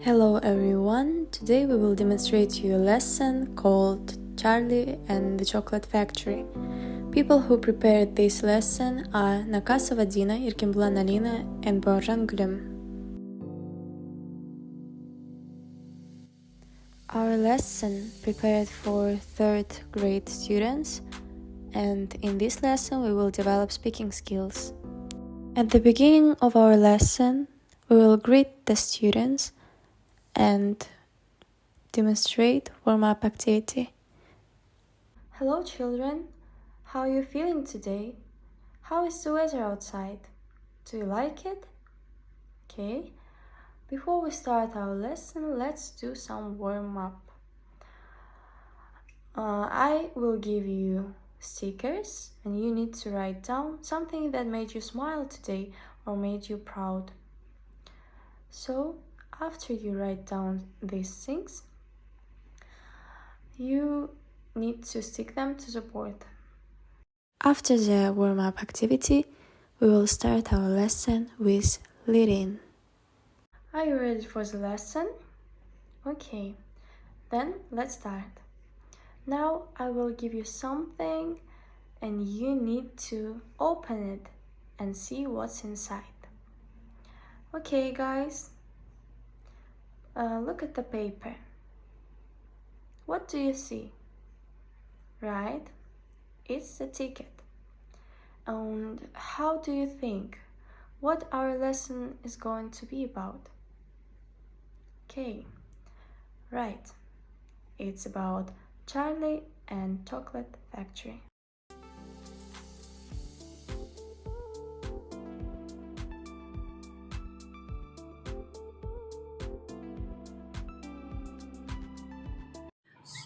Hello everyone, today we will demonstrate to you a lesson called Charlie and the Chocolate Factory. People who prepared this lesson are Nokasova Dina, Irkenbulan Alina and Bayurzhan Gulim. Our lesson prepared for 3rd grade students, and in this lesson we will develop speaking skills. At the beginning of our lesson, we will greet the students and demonstrate warm-up activity. Hello children, how are you feeling today? How is the weather outside? Do you like it? Okay, before we start our lesson, let's do some warm-up. I will give you stickers and you need to write down something that made you smile today or made you proud. So, after you write down these things, you need to stick them to the board. After the warm-up activity, we will start our lesson with reading. Are you ready for the lesson? Okay, then let's start. Now I will give you something and you need to open it and see what's inside. Okay guys, look at the paper. What do you see? Right, it's the ticket. And how do you think what our lesson is going to be about? Okay, right, it's about Charlie and Chocolate Factory.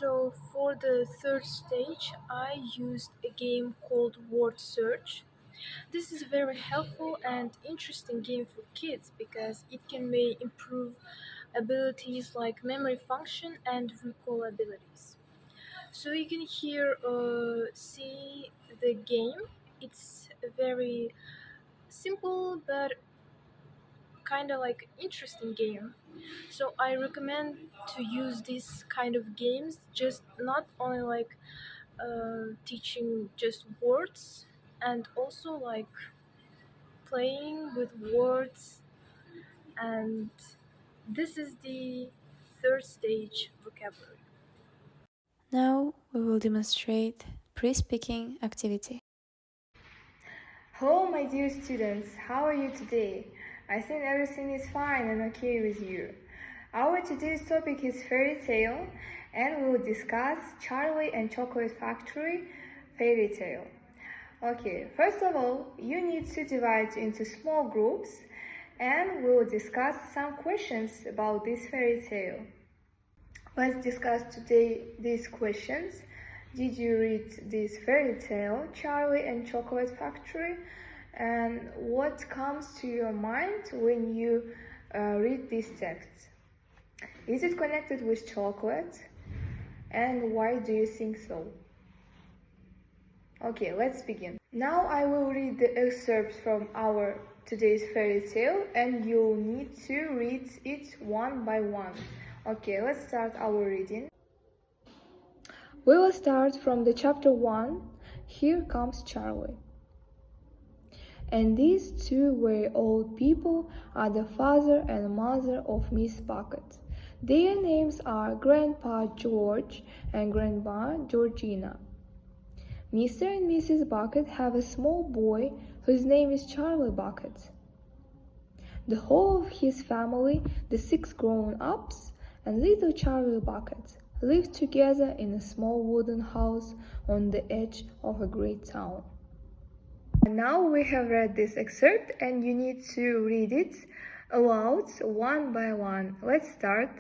So for the 3rd stage, I used a game called Word Search. This is a very helpful and interesting game for kids because it may improve abilities like memory function and recall abilities. So you can here see the game. It's a very simple but kind of like interesting game. So I recommend to use this kind of games, just not only like teaching just words, and also like playing with words. And this is the 3rd stage vocabulary. Now we will demonstrate pre-speaking activity. Hello my dear students, how are you today? I think everything is fine and okay with you. Our today's topic is fairy tale and we will discuss Charlie and Chocolate Factory fairy tale. Okay, first of all, you need to divide into small groups and we will discuss some questions about this fairy tale. Let's discuss today these questions. Did you read this fairy tale, Charlie and Chocolate Factory? And what comes to your mind when you read this text? Is it connected with chocolate? And why do you think so? Okay, let's begin. Now I will read the excerpts from our today's fairy tale and you'll need to read it one by one. Okay, let's start our reading. We will start from the chapter 1. Here comes Charlie. And these two very old people are the father and mother of Miss Bucket. Their names are Grandpa George and Grandma Georgina. Mr. and Mrs. Bucket have a small boy whose name is Charlie Bucket. The whole of his family, the 6 grown-ups and little Charlie Bucket, live together in a small wooden house on the edge of a great town. Now we have read this excerpt and you need to read it aloud one by one. Let's start.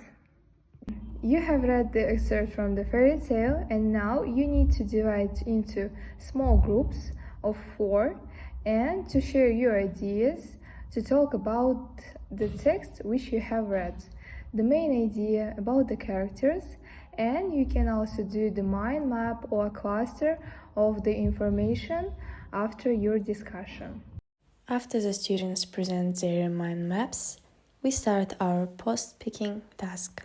You have read the excerpt from the fairy tale and now you need to divide into small groups of 4 and to share your ideas, to talk about the text which you have read, the main idea about the characters, and you can also do the mind map or cluster of the information after your discussion. After the students present their mind maps, we start our post-picking task.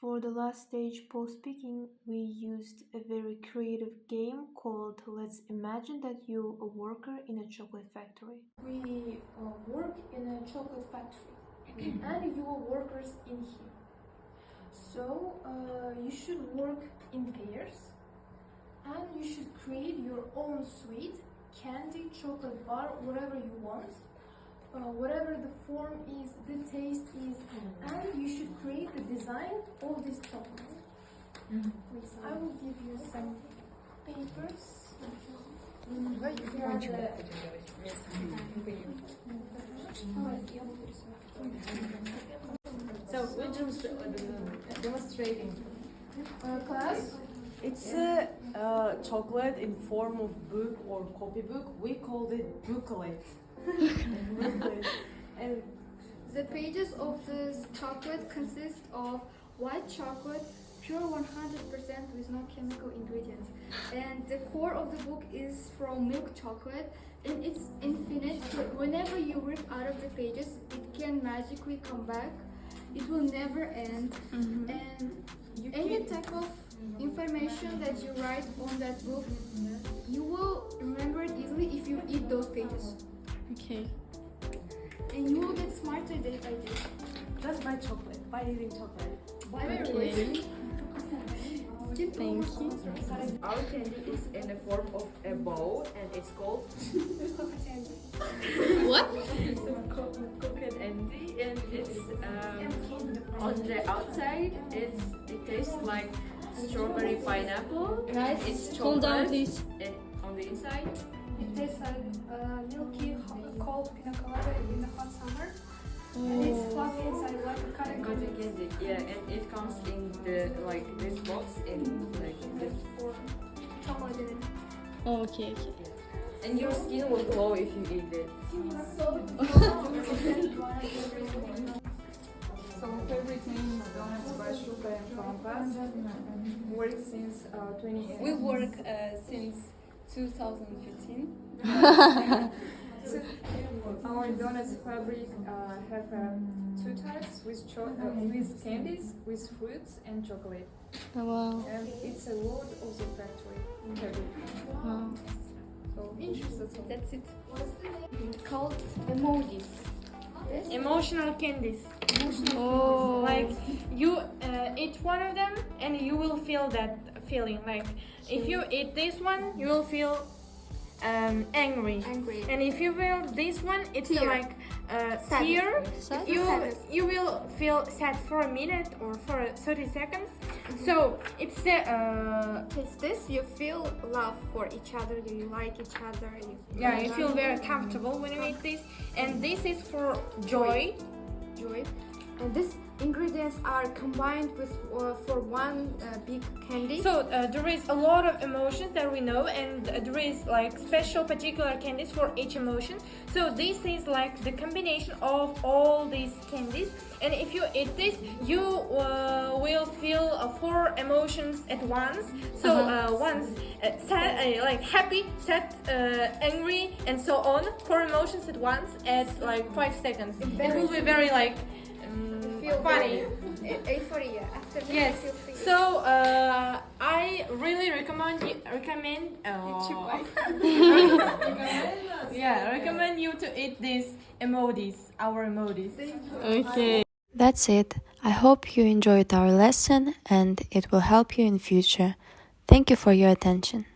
For the last stage post-picking, we used a very creative game called Let's Imagine That You're a Worker in a Chocolate Factory. We work in a chocolate factory and you are workers in here. So you should work in pairs and you should create your own sweet, candy, chocolate bar, whatever you want. Whatever the form is, the taste is, and you should create the design of this chocolate. Please, I will give you some papers. So we're demonstrating. Class, It's a chocolate in form of book or copybook. We called it booklet. Booklet. And The pages of this chocolate consist of white chocolate, pure 100% with no chemical ingredients. And the core of the book is from milk chocolate and it's infinite. So whenever you rip out of the pages, it can magically come back. It will never end. And any type of information that you write on that book, you will remember it easily if you eat those pages. Okay. And you will get smarter day by day. just by chocolate, by eating chocolate. Okay. Thank you. Our candy is in the form of a bow and it's called What? coconut candy and it's on the outside it tastes like strawberry pineapple. Guys, It's calm down, chocolate please. and on the inside it tastes like milky, cold pina colada in the hot summer. And it's fluffy inside like a cotton cotton candy. candy. Yeah, and it comes in the like this box in like this. For chocolate in it. Okay. And your skin will glow if you eat it. Some favorite names donuts by Sugar and Compass. Work since 2018. We work since 2015. Our donuts fabric have two types with candies, with fruits and chocolate. Oh, wow. And it's a word of the factory fabric. Wow. So interesting. That's it. Called emojis. Emotional candies. Oh. Like you eat one of them and you will feel that feeling. Like if you eat this one, you will feel angry. And if you feel this one, it's like fear. You will feel sad for a minute or for 30 seconds. So it's It's this, you feel love for each other, you like each other. you feel very comfortable when you eat this. And this is for joy. Joy. And these ingredients are combined with for one big candy. So there is a lot of emotions that we know, and there is like special particular candies for each emotion. So this is like the combination of all these candies, and if you eat this, you will feel four emotions at once. So once sad, like happy, sad, angry, and so on. Four emotions at once at like 5 seconds. It will be very like funny. Euphoria. After that, Yes. you feel So I really recommend you to eat these emojis, our emojis. Okay. That's it. I hope you enjoyed our lesson and it will help you in future. Thank you for your attention.